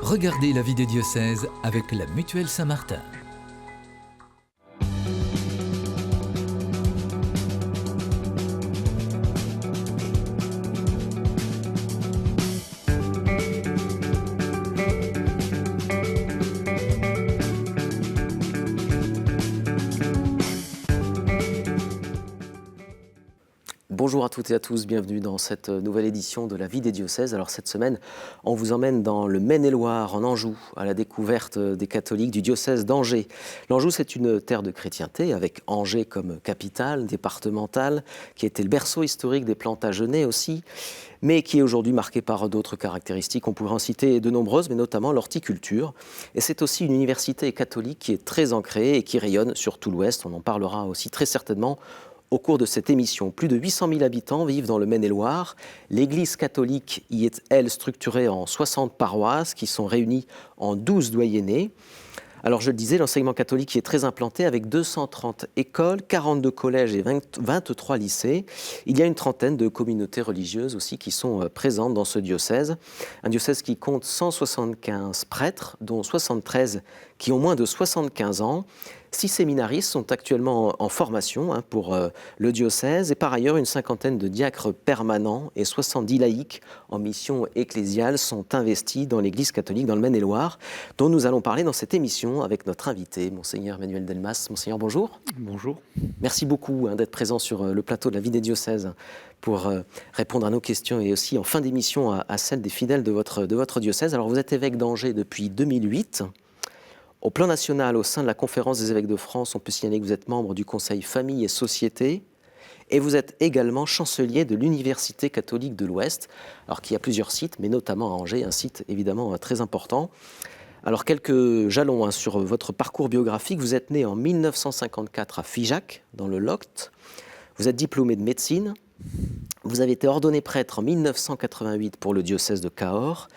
Regardez la vie des diocèses avec la Mutuelle Saint-Martin. Bonjour à toutes et à tous, bienvenue dans cette nouvelle édition de la vie des diocèses. Alors cette semaine, on vous emmène dans le Maine-et-Loire, en Anjou, à la découverte des catholiques du diocèse d'Angers. L'Anjou, c'est une terre de chrétienté, avec Angers comme capitale départementale, qui était le berceau historique des Plantagenets aussi, mais qui est aujourd'hui marquée par d'autres caractéristiques. On pourrait en citer de nombreuses, mais notamment l'horticulture. Et c'est aussi une université catholique qui est très ancrée et qui rayonne sur tout l'Ouest. On en parlera aussi très certainement au cours de cette émission. Plus de 800 000 habitants vivent dans le Maine-et-Loire. L'Église catholique y est, elle, structurée en 60 paroisses qui sont réunies en 12 doyennés. Alors je le disais, l'enseignement catholique y est très implanté avec 230 écoles, 42 collèges et 23 lycées. Il y a une trentaine de communautés religieuses aussi qui sont présentes dans ce diocèse. Un diocèse qui compte 175 prêtres, dont 73 qui ont moins de 75 ans. 6 séminaristes sont actuellement en formation pour le diocèse et par ailleurs une cinquantaine de diacres permanents et 70 laïcs en mission ecclésiale sont investis dans l'Église catholique dans le Maine-et-Loire, dont nous allons parler dans cette émission avec notre invité, Monseigneur Emmanuel Delmas. Monseigneur, bonjour. Bonjour. Merci beaucoup d'être présent sur le plateau de la vie des diocèses pour répondre à nos questions et aussi en fin d'émission à celles des fidèles de votre diocèse. Alors vous êtes évêque d'Angers depuis 2008. Au plan national, au sein de la Conférence des évêques de France, on peut signaler que vous êtes membre du Conseil Famille et Société et vous êtes également chancelier de l'Université catholique de l'Ouest, alors qu'il y a plusieurs sites, mais notamment à Angers, un site évidemment très important. Alors quelques jalons sur votre parcours biographique. Vous êtes né en 1954 à Figeac, dans le Lot. Vous êtes diplômé de médecine. Vous avez été ordonné prêtre en 1988 pour le diocèse de Cahors.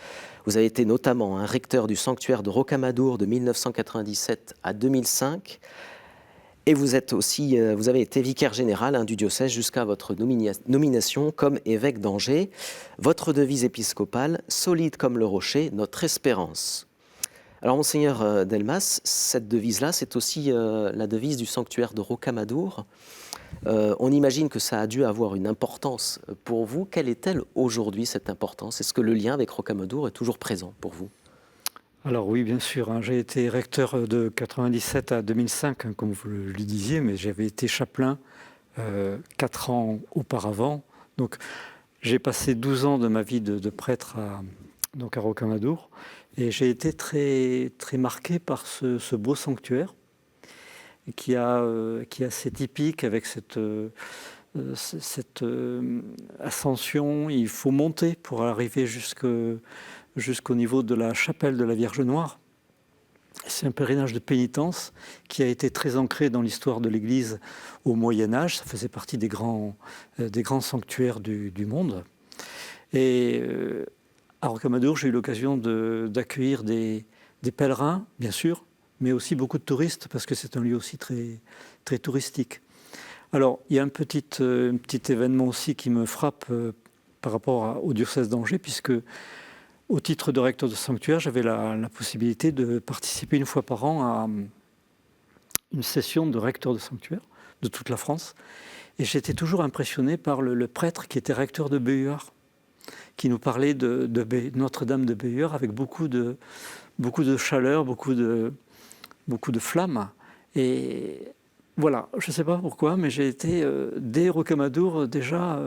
Vous avez été notamment un recteur du sanctuaire de Rocamadour de 1997 à 2005. Et vous avez été vicaire général du diocèse jusqu'à votre nomination comme évêque d'Angers. Votre devise épiscopale, solide comme le rocher, notre espérance. Alors, Monseigneur Delmas, cette devise-là, c'est aussi la devise du sanctuaire de Rocamadour. On imagine que ça a dû avoir une importance pour vous. Quelle est-elle aujourd'hui, cette importance? Est-ce que le lien avec Rocamadour est toujours présent pour vous? Alors oui, bien sûr. J'ai été recteur de 97 à 2005, comme vous le disiez, mais j'avais été chapelain 4 ans auparavant. Donc j'ai passé 12 ans de ma vie de prêtre à Rocamadour. Et j'ai été très, très marqué par ce beau sanctuaire qui est assez typique avec cette ascension. Il faut monter pour arriver jusqu'au niveau de la chapelle de la Vierge Noire. C'est un pèlerinage de pénitence qui a été très ancré dans l'histoire de l'Église au Moyen-Âge. Ça faisait partie des grands sanctuaires du monde. Et à Rocamadour, j'ai eu l'occasion d'accueillir des pèlerins, bien sûr, mais aussi beaucoup de touristes, parce que c'est un lieu aussi très, très touristique. Alors, il y a un petit événement aussi qui me frappe par rapport au diocèse d'Angers, puisque au titre de recteur de sanctuaire, j'avais la possibilité de participer une fois par an à une session de recteur de sanctuaire de toute la France. Et j'étais toujours impressionné par le prêtre qui était recteur de Béhuard, qui nous parlait de Notre-Dame de Béhuard avec beaucoup de chaleur, beaucoup de flammes. Et voilà, je ne sais pas pourquoi, mais j'ai été, dès Rocamadour, déjà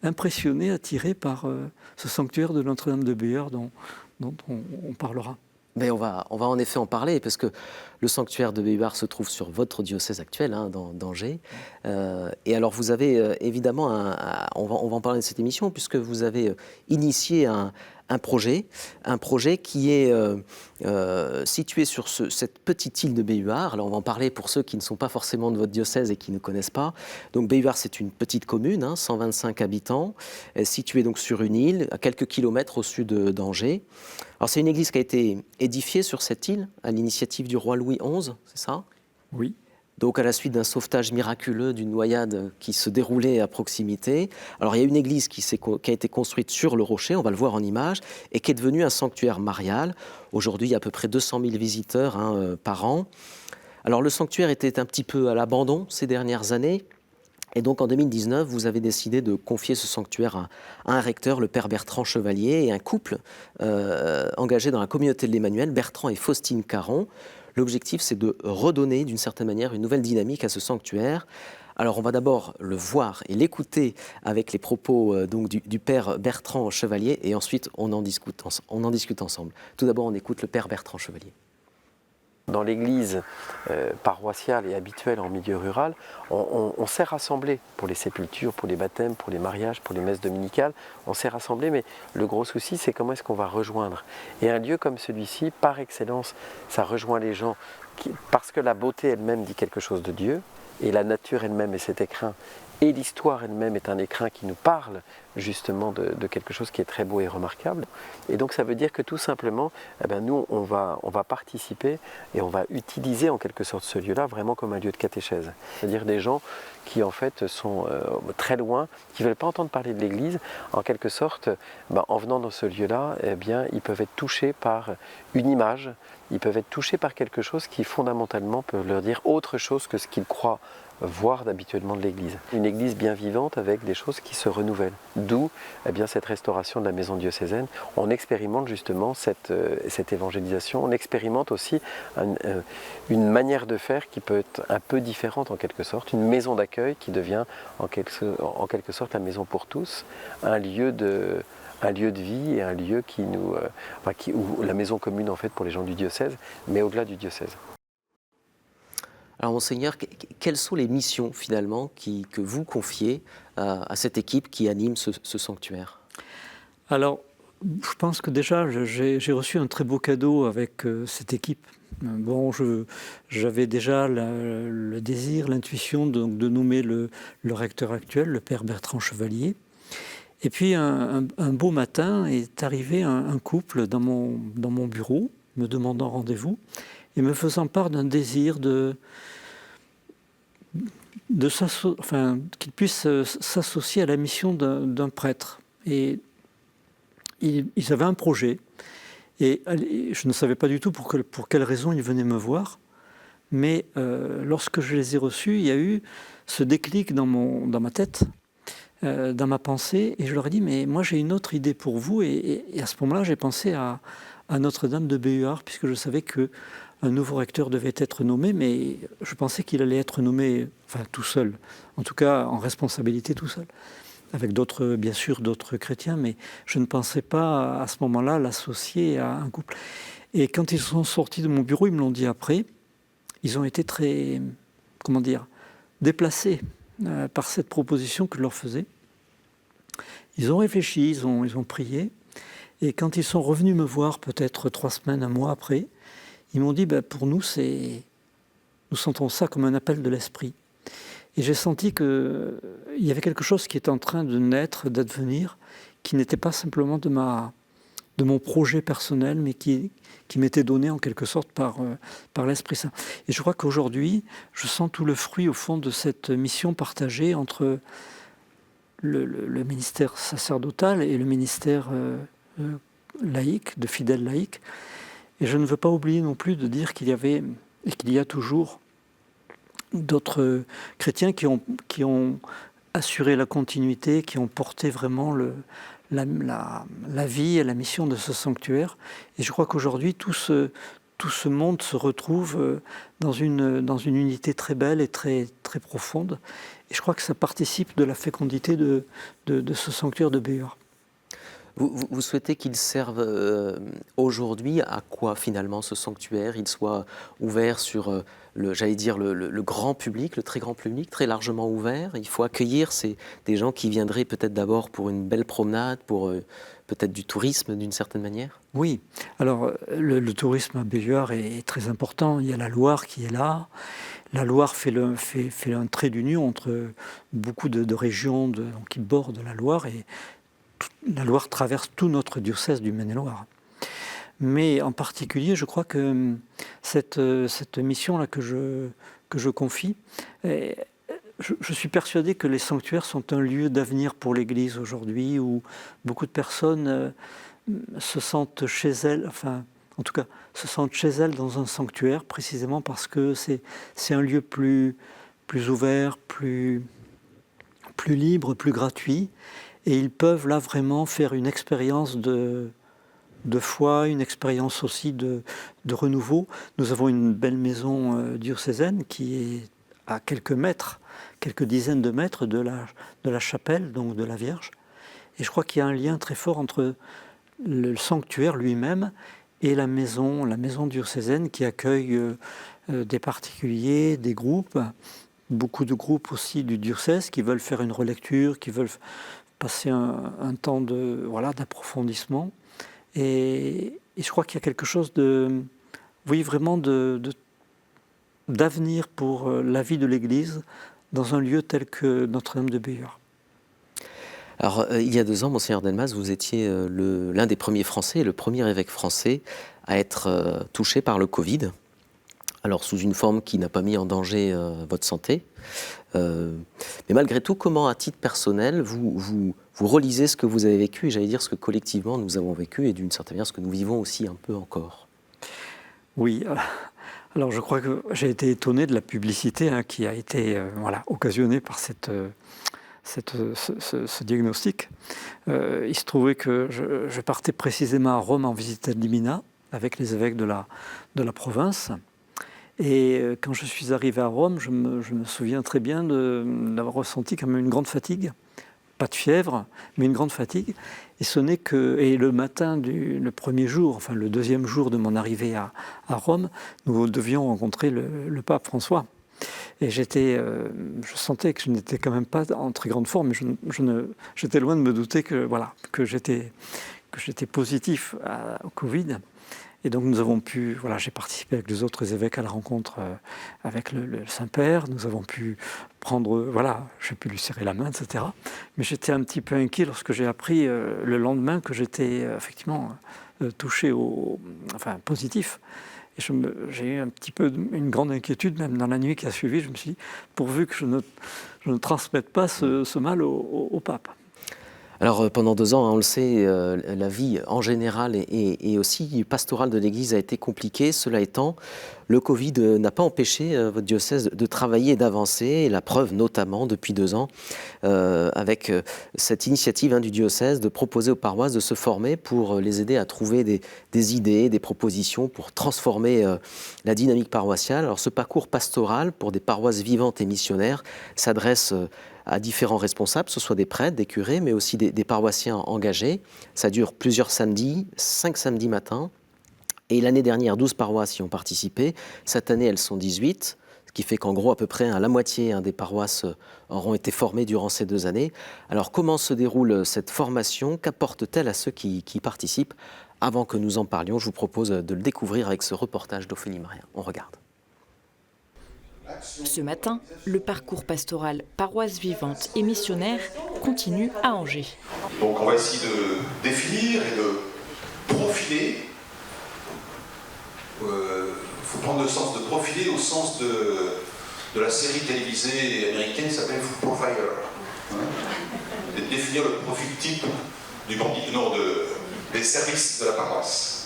impressionné, attiré par ce sanctuaire de Notre-Dame de Béhuard dont on parlera. Mais on va en effet en parler, parce que le sanctuaire de Béhuard se trouve sur votre diocèse actuel, d'Angers. Et alors vous avez évidemment, on va en parler de cette émission, puisque vous avez initié un projet qui est situé sur cette petite île de Béhuard. Alors on va en parler pour ceux qui ne sont pas forcément de votre diocèse et qui ne connaissent pas. Donc Béhuard, c'est une petite commune, 125 habitants, située donc sur une île, à quelques kilomètres au sud d'Angers. Alors c'est une église qui a été édifiée sur cette île à l'initiative du roi Louis XI, c'est ça? Oui. Donc à la suite d'un sauvetage miraculeux d'une noyade qui se déroulait à proximité. Alors il y a une église qui a été construite sur le rocher, on va le voir en image, et qui est devenue un sanctuaire marial. Aujourd'hui, il y a à peu près 200 000 visiteurs par an. Alors le sanctuaire était un petit peu à l'abandon ces dernières années. Et donc en 2019, vous avez décidé de confier ce sanctuaire à un recteur, le père Bertrand Chevalier, et un couple engagé dans la communauté de l'Emmanuel, Bertrand et Faustine Caron. L'objectif, c'est de redonner d'une certaine manière une nouvelle dynamique à ce sanctuaire. Alors on va d'abord le voir et l'écouter avec les propos donc du père Bertrand Chevalier, et ensuite on en discute ensemble. Tout d'abord, on écoute le père Bertrand Chevalier. Dans l'église paroissiale et habituelle en milieu rural, on s'est rassemblés pour les sépultures, pour les baptêmes, pour les mariages, pour les messes dominicales. On s'est rassemblés, mais le gros souci, c'est comment est-ce qu'on va rejoindre. Et un lieu comme celui-ci, par excellence, ça rejoint les gens parce que la beauté elle-même dit quelque chose de Dieu, et la nature elle-même est cet écrin, et l'histoire elle-même est un écrin qui nous parle justement de quelque chose qui est très beau et remarquable. Et donc ça veut dire que tout simplement, nous on va participer et on va utiliser en quelque sorte ce lieu-là vraiment comme un lieu de catéchèse. C'est-à-dire des gens qui en fait sont très loin, qui ne veulent pas entendre parler de l'Église, en quelque sorte, en venant dans ce lieu-là, ils peuvent être touchés par une image, ils peuvent être touchés par quelque chose qui fondamentalement peut leur dire autre chose que ce qu'ils croient voir habituellement de l'Église. Une Église bien vivante avec des choses qui se renouvellent. D'où cette restauration de la maison diocésaine. On expérimente justement cette évangélisation. On expérimente aussi une manière de faire qui peut être un peu différente en quelque sorte. Une maison d'accueil qui devient en quelque sorte la maison pour tous. Un lieu de vie et un lieu ou la maison commune en fait pour les gens du diocèse, mais au-delà du diocèse. Alors Monseigneur, quelles sont les missions finalement que vous confiez à cette équipe qui anime ce sanctuaire? Alors, je pense que déjà, j'ai reçu un très beau cadeau avec cette équipe. Bon, j'avais déjà le désir, l'intuition de nommer le recteur actuel, le père Bertrand Chevalier. Et puis un beau matin est arrivé un couple dans mon bureau, me demandant rendez-vous et me faisant part d'un désir qu'ils puissent s'associer à la mission d'un prêtre. Et ils avaient un projet, et je ne savais pas du tout pour quelle raison ils venaient me voir, mais lorsque je les ai reçus, il y a eu ce déclic dans ma tête, dans ma pensée, et je leur ai dit, mais moi j'ai une autre idée pour vous, et à ce moment-là j'ai pensé à Notre-Dame de Béhuard, puisque je savais qu'un nouveau recteur devait être nommé, mais je pensais qu'il allait être nommé tout seul, en tout cas en responsabilité tout seul, avec bien sûr d'autres chrétiens, mais je ne pensais pas à ce moment-là l'associer à un couple. Et quand ils sont sortis de mon bureau, ils me l'ont dit après, ils ont été très, déplacés par cette proposition que je leur faisais. Ils ont réfléchi, ils ont prié, et quand ils sont revenus me voir, peut-être 3 semaines, 1 mois après, ils m'ont dit, pour nous, nous sentons ça comme un appel de l'esprit. Et j'ai senti qu'il y avait quelque chose qui était en train de naître, d'advenir, qui n'était pas simplement de mon projet personnel, mais qui m'était donné en quelque sorte par l'Esprit Saint. Et je crois qu'aujourd'hui, je sens tout le fruit au fond de cette mission partagée entre le ministère sacerdotal et le ministère laïque, de fidèles laïcs. Et je ne veux pas oublier non plus de dire qu'il y avait et qu'il y a toujours d'autres chrétiens qui ont assuré la continuité, qui ont porté vraiment la vie et la mission de ce sanctuaire. Et je crois qu'aujourd'hui, tout ce monde se retrouve dans une unité très belle et très, très profonde. Et je crois que ça participe de la fécondité de ce sanctuaire de Béhuard. Vous souhaitez qu'il serve aujourd'hui à quoi finalement ce sanctuaire? Il soit ouvert sur le grand public, le très grand public, très largement ouvert. Il faut accueillir des gens qui viendraient peut-être d'abord pour une belle promenade, pour peut-être du tourisme d'une certaine manière? Oui, alors le tourisme à Béhuard est très important. Il y a la Loire qui est là. La Loire fait un trait d'union entre beaucoup de régions qui bordent la Loire, et la Loire traverse tout notre diocèse du Maine-et-Loire. Mais en particulier, je crois que cette mission-là que que je confie. Et je suis persuadé que les sanctuaires sont un lieu d'avenir pour l'Église aujourd'hui, où beaucoup de personnes se sentent chez elles, en tout cas, se sentent chez elles dans un sanctuaire, précisément parce que c'est un lieu plus ouvert, plus libre, plus gratuit, et ils peuvent là vraiment faire une expérience de foi, une expérience aussi de renouveau. Nous avons une belle maison diocésaine qui est à quelques dizaines de mètres de la chapelle, donc de la Vierge, et je crois qu'il y a un lien très fort entre le sanctuaire lui-même et la maison diocésaine qui accueille des particuliers, des groupes, beaucoup de groupes aussi du diocèse qui veulent faire une relecture, qui veulent passer un temps d'approfondissement. Et je crois qu'il y a quelque chose vraiment d'avenir pour la vie de l'Église dans un lieu tel que Notre-Dame de Béhur. Alors, il y a 2 ans, Monseigneur Delmas, vous étiez l'un des premiers Français, le premier évêque français à être touché par le Covid. Alors, sous une forme qui n'a pas mis en danger votre santé. Mais malgré tout, comment, à titre personnel, vous relisez ce que vous avez vécu, et j'allais dire ce que collectivement nous avons vécu, et d'une certaine manière ce que nous vivons aussi un peu encore? Oui, alors je crois que j'ai été étonné de la publicité qui a été occasionnée par ce diagnostic. Il se trouvait que je partais précisément à Rome en visite ad limina avec les évêques de la province. Et quand je suis arrivé à Rome, je me souviens très bien d'avoir ressenti quand même une grande fatigue. Pas de fièvre, mais une grande fatigue. Et le matin, le premier jour, le deuxième jour de mon arrivée à Rome, nous devions rencontrer le pape François. Et je sentais que je n'étais quand même pas en très grande forme, mais j'étais loin de me douter que j'étais positif au Covid. Et donc nous avons pu, j'ai participé avec les autres évêques à la rencontre avec le Saint-Père. Nous avons pu prendre, j'ai pu lui serrer la main, etc. Mais j'étais un petit peu inquiet lorsque j'ai appris le lendemain que j'étais effectivement touché positif. Et j'ai eu un petit peu une grande inquiétude, même dans la nuit qui a suivi. Je me suis dit, pourvu que je ne transmette pas ce mal au pape. Alors pendant 2 ans, on le sait, la vie en général et aussi pastorale de l'Église a été compliquée. Cela étant, le Covid n'a pas empêché votre diocèse de travailler et d'avancer. Et la preuve notamment depuis 2 ans, avec cette initiative du diocèse de proposer aux paroisses de se former pour les aider à trouver des idées, des propositions pour transformer la dynamique paroissiale. Alors ce parcours pastoral pour des paroisses vivantes et missionnaires s'adresse à différents responsables, que ce soit des prêtres, des curés, mais aussi des paroissiens engagés. Ça dure plusieurs samedis, 5 samedis matins. Et l'année dernière, 12 paroisses y ont participé. Cette année, elles sont 18, ce qui fait qu'en gros, à peu près la moitié des paroisses auront été formées durant ces 2 années. Alors, comment se déroule cette formation? Qu'apporte-t-elle à ceux qui participent? Avant que nous en parlions, je vous propose de le découvrir avec ce reportage d'Ophélie Maria. On regarde. Ce matin, le parcours pastoral paroisse vivante et missionnaire continue à Angers. Donc on va essayer de définir et de profiler. Il faut prendre le sens de profiler au sens de la série télévisée américaine qui s'appelle Profiler. Et de définir le profil type des services de la paroisse.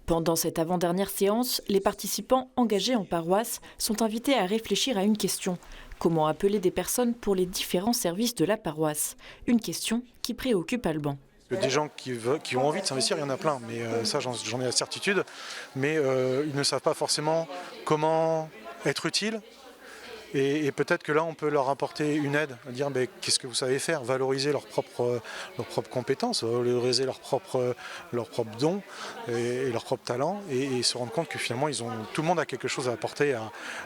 Pendant cette avant-dernière séance, les participants engagés en paroisse sont invités à réfléchir à une question. Comment appeler des personnes pour les différents services de la paroisse? Une question qui préoccupe Alban. Des gens qui ont envie de s'investir, il y en a plein, mais ça j'en ai la certitude. Mais ils ne savent pas forcément comment être utile. Et peut-être que là, on peut leur apporter une aide, à dire qu'est-ce que vous savez faire, valoriser leurs propres compétences, valoriser leurs propres dons et leurs propres talents, et se rendre compte que finalement, tout le monde a quelque chose à apporter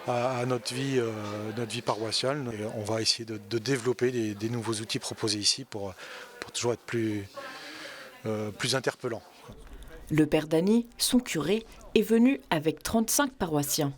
à notre vie paroissiale. Et on va essayer de développer des nouveaux outils proposés ici pour toujours être plus interpellant. Le père Dany, son curé, est venu avec 35 paroissiens.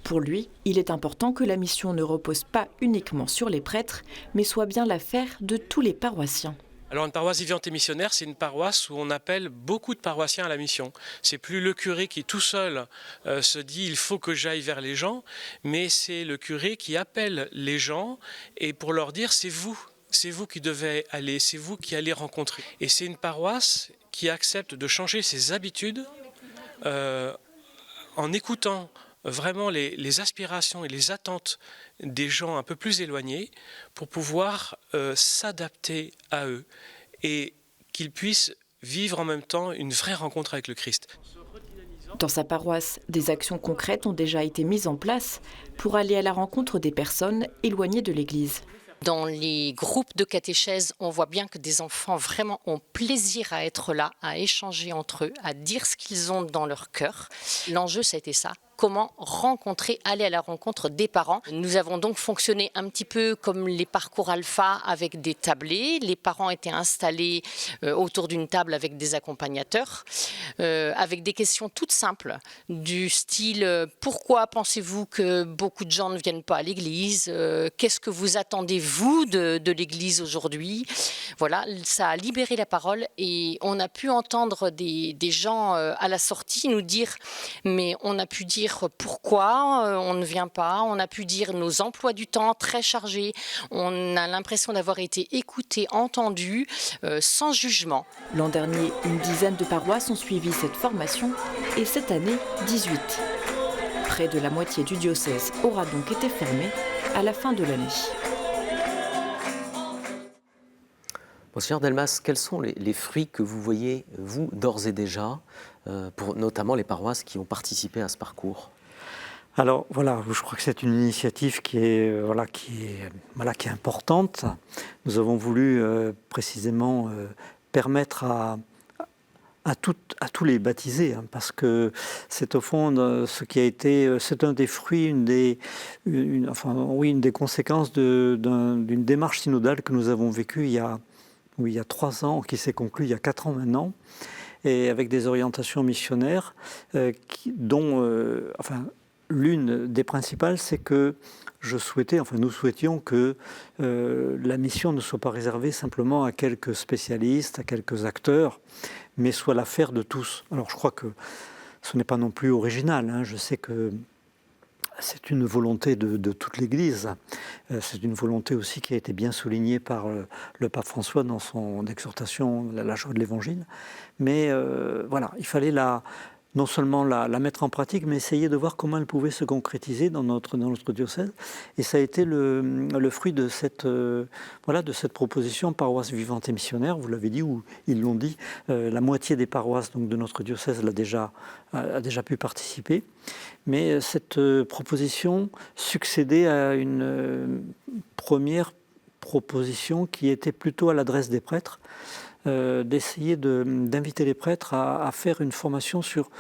Pour lui, il est important que la mission ne repose pas uniquement sur les prêtres, mais soit bien l'affaire de tous les paroissiens. Alors une paroisse vivante et missionnaire, c'est une paroisse où on appelle beaucoup de paroissiens à la mission. C'est plus le curé qui tout seul se dit il faut que j'aille vers les gens, mais c'est le curé qui appelle les gens et pour leur dire c'est vous qui devez aller, c'est vous qui allez rencontrer. Et c'est une paroisse qui accepte de changer ses habitudes en écoutant vraiment les aspirations et les attentes des gens un peu plus éloignés pour pouvoir s'adapter à eux et qu'ils puissent vivre en même temps une vraie rencontre avec le Christ. Dans sa paroisse, des actions concrètes ont déjà été mises en place pour aller à la rencontre des personnes éloignées de l'Église. Dans les groupes de catéchèse, on voit bien que des enfants vraiment ont plaisir à être là, à échanger entre eux, à dire ce qu'ils ont dans leur cœur. L'enjeu, ça a été ça. Comment rencontrer, aller à la rencontre des parents. Nous avons donc fonctionné un petit peu comme les parcours alpha avec des tablés. Les parents étaient installés autour d'une table avec des accompagnateurs, avec des questions toutes simples, du style « Pourquoi pensez-vous que beaucoup de gens ne viennent pas à l'église ? Qu'est-ce que vous attendez, vous, de l'église aujourd'hui ?» Voilà, ça a libéré la parole et on a pu entendre des gens à la sortie nous dire « Mais on a pu dire pourquoi on ne vient pas, on a pu dire nos emplois du temps très chargés, on a l'impression d'avoir été écoutés, entendus, sans jugement. » L'an dernier, une dizaine de paroisses ont suivi cette formation et cette année, 18. Près de la moitié du diocèse aura donc été formée à la fin de l'année. Monseigneur Delmas, quels sont les fruits que vous voyez, vous, d'ores et déjà, pour notamment les paroisses qui ont participé à ce parcours ? Alors voilà, je crois que c'est une initiative qui est importante. Nous avons voulu précisément permettre à tous les baptisés, hein, parce que c'est au fond ce qui a été, c'est un des fruits, une des conséquences d'une démarche synodale que nous avons vécue il y a 3 ans, qui s'est conclue il y a 4 ans maintenant, et avec des orientations missionnaires, dont l'une des principales, c'est que nous souhaitions que la mission ne soit pas réservée simplement à quelques spécialistes, à quelques acteurs, mais soit l'affaire de tous. Alors je crois que ce n'est pas non plus original, hein. Je sais que c'est une volonté de toute l'Église. C'est une volonté aussi qui a été bien soulignée par le pape François dans son exhortation « La joie de l'Évangile ». Mais voilà, il fallait non seulement la mettre en pratique, mais essayer de voir comment elle pouvait se concrétiser dans notre diocèse. Et ça a été le fruit de cette proposition paroisse vivante et missionnaire. Vous l'avez dit, ou ils l'ont dit, la moitié des paroisses donc, de notre diocèse a déjà pu participer. Mais cette proposition succédait à une première proposition qui était plutôt à l'adresse des prêtres, d'essayer d'inviter les prêtres à faire une formation sur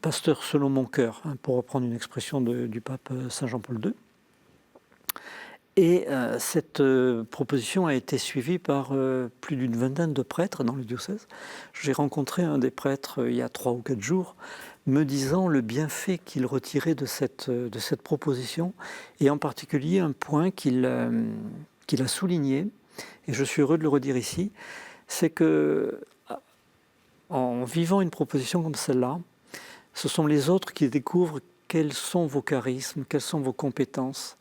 pasteur selon mon cœur, hein, pour reprendre une expression du pape Saint Jean-Paul II. Et cette proposition a été suivie par plus d'une vingtaine de prêtres dans le diocèse. J'ai rencontré un des prêtres il y a 3 ou 4 jours, me disant le bienfait qu'il retirait de cette proposition, et en particulier un point qu'il a souligné, et je suis heureux de le redire ici, c'est que en vivant une proposition comme celle-là, ce sont les autres qui découvrent quels sont vos charismes, quelles sont vos compétences,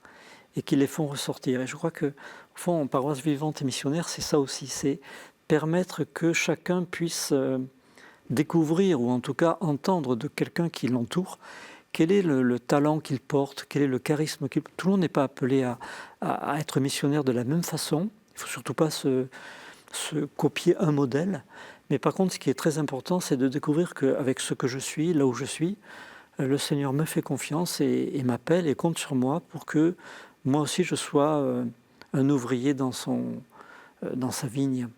et qui les font ressortir. Et je crois que, au fond, en paroisse vivante et missionnaire, c'est ça aussi, c'est permettre que chacun puisse découvrir, ou en tout cas entendre de quelqu'un qui l'entoure, quel est le talent qu'il porte, quel est le charisme qu'il porte. Tout le monde n'est pas appelé à être missionnaire de la même façon. Il ne faut surtout pas se copier un modèle. Mais par contre, ce qui est très important, c'est de découvrir qu'avec ce que je suis, là où je suis, le Seigneur me fait confiance et m'appelle et compte sur moi pour que moi aussi je sois un ouvrier dans sa vigne.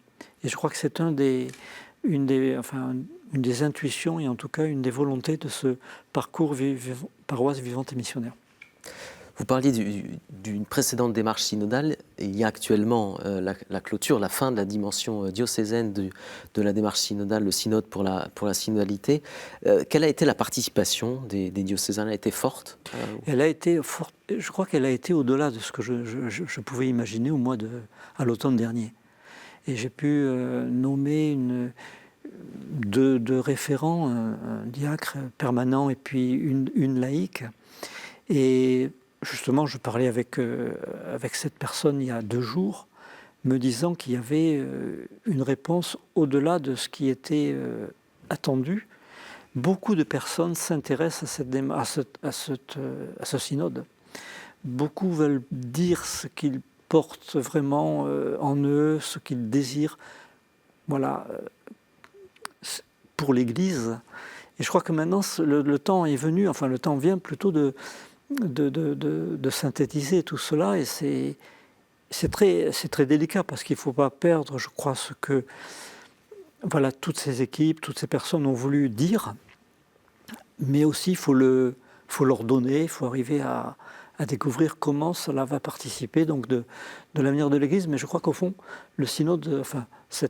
Et je crois que c'est une des intuitions et en tout cas une des volontés de ce parcours paroisse vivante et missionnaire. Vous parliez d'une précédente démarche synodale. Il y a actuellement la clôture, la fin de la dimension diocésaine de la démarche synodale, le synode pour la synodalité. Quelle a été la participation des diocésains ? Elle a été forte ? Elle a été forte. Je crois qu'elle a été au-delà de ce que je pouvais imaginer à l'automne dernier. Et j'ai pu nommer deux référents, un diacre permanent et puis une laïque. Et justement, je parlais avec cette personne il y a 2 jours, me disant qu'il y avait une réponse au-delà de ce qui était attendu. Beaucoup de personnes s'intéressent à ce synode. Beaucoup veulent dire ce qu'ils portent vraiment en eux, ce qu'ils désirent. Voilà, pour l'Église. Et je crois que maintenant, le temps est venu, enfin le temps vient plutôt de synthétiser tout cela. Et c'est très délicat parce qu'il ne faut pas perdre, je crois, ce que voilà, toutes ces équipes, toutes ces personnes ont voulu dire. Mais aussi, il faut leur donner, il faut arriver à découvrir comment cela va participer donc de l'avenir de l'Église. Mais je crois qu'au fond, le synode, enfin, ce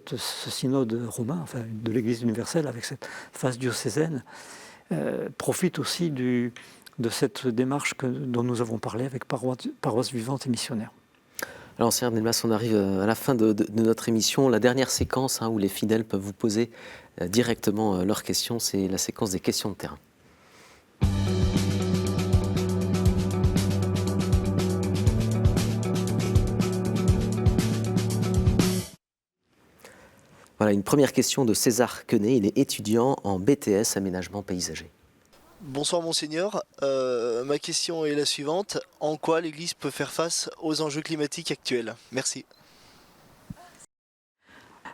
synode romain, enfin, de l'Église universelle, avec cette phase diocésaine, profite aussi de cette démarche dont nous avons parlé avec Paroisse Vivante et Missionnaire. Alors, Seigneur Delmas, on arrive à la fin de notre émission. La dernière séquence où les fidèles peuvent vous poser directement leurs questions, c'est la séquence des questions de terrain. Voilà une première question de César Quenet. Il est étudiant en BTS Aménagement Paysager. Bonsoir Monseigneur, ma question est la suivante. En quoi l'Église peut faire face aux enjeux climatiques actuels? Merci.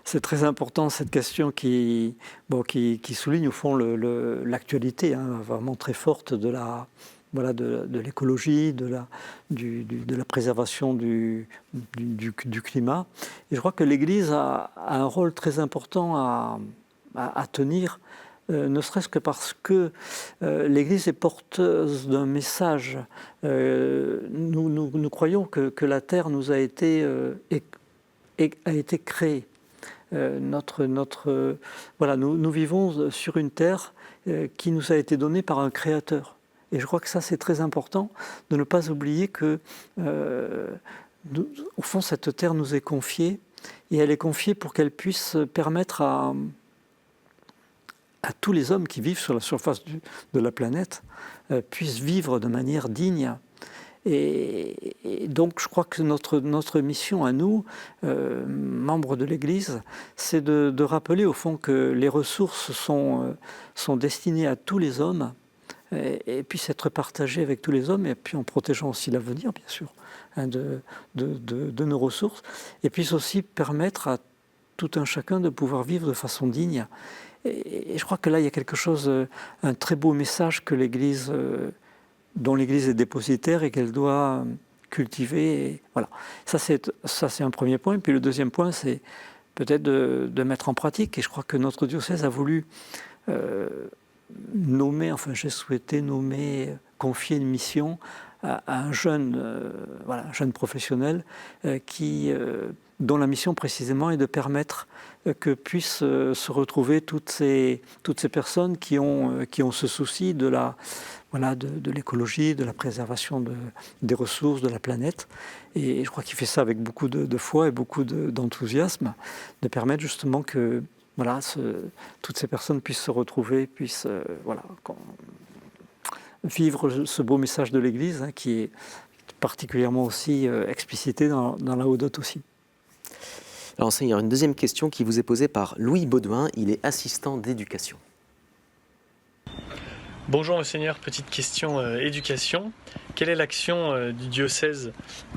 C'est très important cette question qui souligne au fond l'actualité vraiment très forte de l'écologie, de la préservation du climat. Et je crois que l'Église a un rôle très important à tenir, ne serait-ce que parce que l'Église est porteuse d'un message. Nous croyons que la Terre nous a été créée. Nous vivons sur une terre qui nous a été donnée par un créateur. Et je crois que ça, c'est très important de ne pas oublier que, au fond, cette terre nous est confiée, et elle est confiée pour qu'elle puisse permettre à tous les hommes qui vivent sur la surface de la planète puissent vivre de manière digne. Et donc je crois que notre mission à nous, membres de l'Église, c'est de rappeler au fond que les ressources sont destinées à tous les hommes et puissent être partagées avec tous les hommes, et puis en protégeant aussi l'avenir, bien sûr, de nos ressources, et puissent aussi permettre à tout un chacun de pouvoir vivre de façon digne. Et je crois que là, il y a quelque chose, un très beau message que l'Église... dont l'Église est dépositaire et qu'elle doit cultiver. Et voilà. Ça, c'est un premier point. Et puis le deuxième point, c'est peut-être de mettre en pratique. Et je crois que notre diocèse a voulu j'ai souhaité confier une mission à un jeune professionnel dont la mission précisément est de permettre que puissent se retrouver toutes ces personnes qui ont ce souci de l'écologie, de la préservation des ressources, de la planète. Et je crois qu'il fait ça avec beaucoup de foi et beaucoup d'enthousiasme, de permettre justement que toutes ces personnes puissent se retrouver, puissent vivre ce beau message de l'Église qui est particulièrement aussi explicité dans la Laudato aussi. Alors, Seigneur, une deuxième question qui vous est posée par Louis Baudouin. Il est assistant d'éducation. Bonjour Monseigneur, petite question éducation. Quelle est l'action du diocèse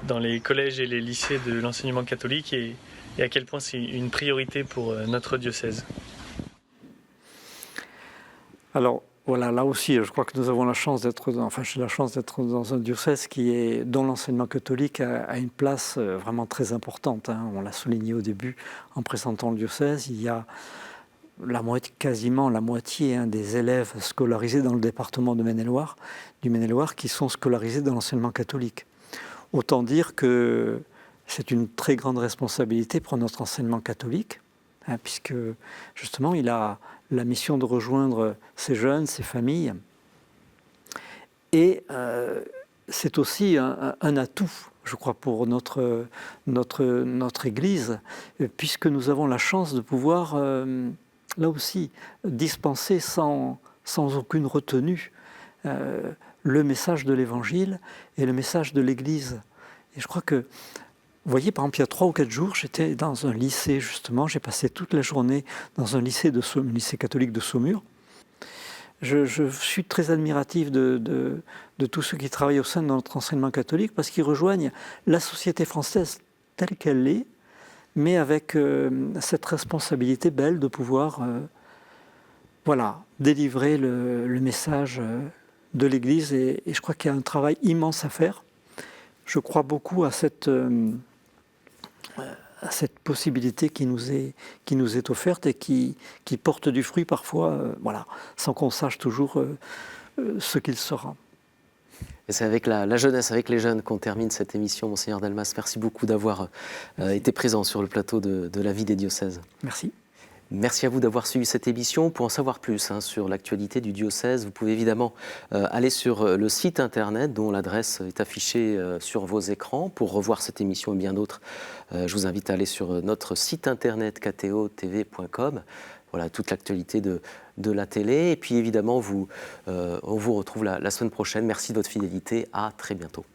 dans les collèges et les lycées de l'enseignement catholique et à quel point c'est une priorité pour notre diocèse? Alors voilà, là aussi, je crois que nous avons la chance d'être j'ai la chance d'être dans un diocèse dont l'enseignement catholique a une place vraiment très importante. On l'a souligné au début en présentant le diocèse. Il y a quasiment la moitié des élèves scolarisés dans le département du Maine-et-Loire qui sont scolarisés dans l'enseignement catholique. Autant dire que c'est une très grande responsabilité pour notre enseignement catholique, puisque justement il a la mission de rejoindre ces jeunes, ces familles. Et c'est aussi un atout je crois, pour notre Église, puisque nous avons la chance de pouvoir, là aussi, dispenser sans aucune retenue le message de l'Évangile et le message de l'Église. Et je crois que, vous voyez, par exemple, il y a 3 ou 4 jours, j'étais dans un lycée, justement, j'ai passé toute la journée dans un lycée catholique de Saumur. Je suis très admiratif de tous ceux qui travaillent au sein de notre enseignement catholique parce qu'ils rejoignent la société française telle qu'elle est, mais avec cette responsabilité belle de pouvoir délivrer le message de l'Église. Et je crois qu'il y a un travail immense à faire. Je crois beaucoup à cette possibilité qui nous est offerte et qui porte du fruit parfois, sans qu'on sache toujours ce qu'il sera. Et c'est avec la jeunesse, avec les jeunes qu'on termine cette émission. Monseigneur Delmas, merci beaucoup d'avoir été présent sur le plateau de la vie des diocèses. Merci. Merci à vous d'avoir suivi cette émission. Pour en savoir plus sur l'actualité du diocèse, vous pouvez évidemment aller sur le site internet dont l'adresse est affichée sur vos écrans. Pour revoir cette émission et bien d'autres, je vous invite à aller sur notre site internet ktotv.com. Voilà toute l'actualité de la télé. Et puis évidemment, on vous retrouve la semaine prochaine. Merci de votre fidélité. À très bientôt.